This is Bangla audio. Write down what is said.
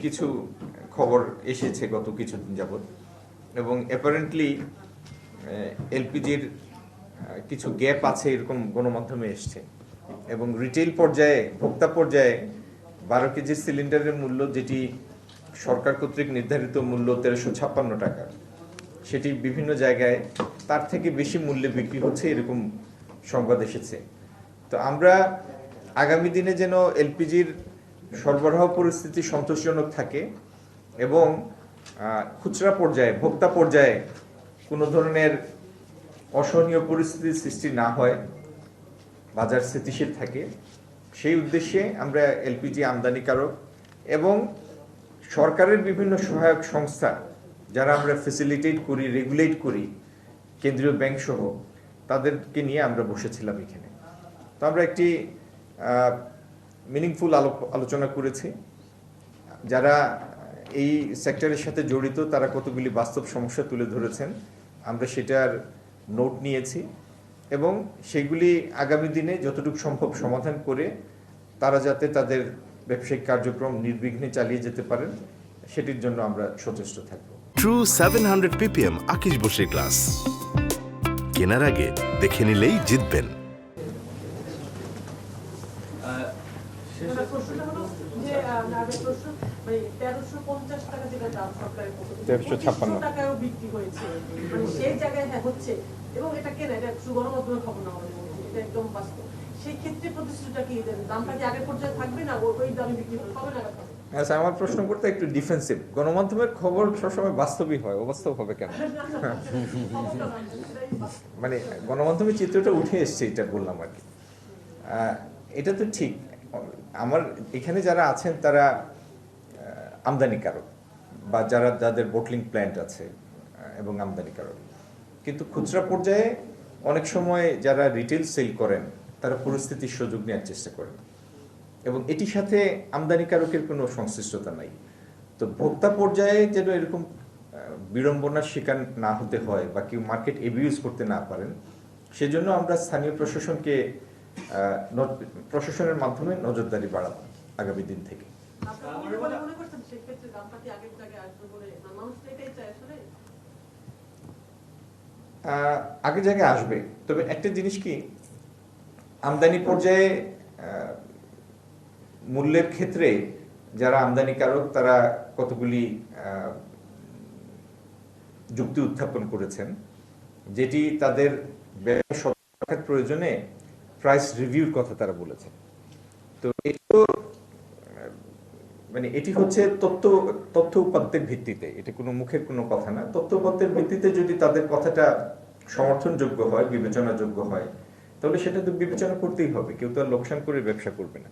কিছু খবর এসেছে গত কিছুদিন যাবৎ, এবং অ্যাপারেন্টলি এলপিজির কিছু গ্যাপ আছে এরকম গণমাধ্যমে এসছে, এবং রিটেল পর্যায়ে ভোক্তা পর্যায়ে 12 কেজির সিলিন্ডারের মূল্য, যেটি সরকার কর্তৃক নির্ধারিত মূল্য 1356 টাকা, সেটি বিভিন্ন জায়গায় তার থেকে বেশি মূল্যে বিক্রি হচ্ছে এরকম সংবাদ এসেছে। তো আমরা আগামী দিনে যেন এলপিজির সরবরাহ পরিস্থিতি সন্তোষজনক থাকে এবং খুচরা পর্যায়ে ভোক্তা পর্যায়ে কোনো ধরনের অসহনীয় পরিস্থিতির সৃষ্টি না হয়, বাজার স্থিতিশীল থাকে, সেই উদ্দেশ্যে আমরা এলপিজি আমদানিকারক এবং সরকারের বিভিন্ন সহায়ক সংস্থা যারা আমরা ফ্যাসিলিটেট করি, রেগুলেট করি, কেন্দ্রীয় ব্যাংক সহ, তাদেরকে নিয়ে আমরা বসেছিলাম এখানে। তো আমরা একটি মিনিংফুল আলোচনা করেছি। যারা এই সেক্টরের সাথে জড়িত তারা কতগুলি বাস্তব সমস্যা তুলে ধরেছেন, আমরা সেটার নোট নিয়েছি এবং সেগুলি আগামী দিনে যতটুকু সম্ভব সমাধান করে তারা যাতে তাদের ব্যবসায়িক কার্যক্রম নির্বিঘ্নে চালিয়ে যেতে পারেন সেটির জন্য আমরা সচেষ্ট থাকব। ট্রু 700 ppm আকিশ বসির গ্লাস কেনার আগে দেখে নিলেই জিতবেন। আমার প্রশ্ন করতে একটু ডিফেন্সিভ। গণমাধ্যমের খবর সবসময় বাস্তবই হয়, অবাস্তব হবে কেন? মানে গণমাধ্যমের চিত্রটা উঠে এসছে, এটা বললাম আর কি। এটা তো ঠিক। আমার এখানে যারা আছেন তারা আমদানিকারক বা যাদের বোটলিং প্ল্যান্ট আছে এবং আমদানিকারক, কিন্তু খুচরা পর্যায়ে অনেক সময় যারা রিটেল সেল করেন তারা পরিস্থিতির সুযোগ নেওয়ার চেষ্টা করেন, এবং এটির সাথে আমদানিকারকের কোনো সংশ্লিষ্টতা নাই। তো ভোক্তা পর্যায়ে যেন এরকম বিড়ম্বনার শিকার না হতে হয় বা কেউ মার্কেট এবিউজ করতে না পারেন, সেজন্য আমরা স্থানীয় প্রশাসনের মাধ্যমে নজরদারি বাড়াবো আগামী দিন থেকে। আগের জায়গায় আসবে, তবে একটা জিনিস কি, আমদানি পর্যায়ে মূল্যের ক্ষেত্রে যারা আমদানিকারক তারা কতগুলি যুক্তি উত্থাপন করেছেন, যেটি তাদের ব্যবসার প্রয়োজনে প্রাইস রিভিউর কথা তারা বলেছেন। তো এটি হচ্ছে তথ্য উপাত্তের ভিত্তিতে, এটা কোনো মুখের কোনো কথা না। তথ্য উপাত্তের ভিত্তিতে যদি তাদের কথাটা সমর্থনযোগ্য হয়, বিবেচনাযোগ্য হয়, তাহলে সেটা তো বিবেচনা করতেই হবে। কেউ তো আর লোকসান করে ব্যবসা করবে না।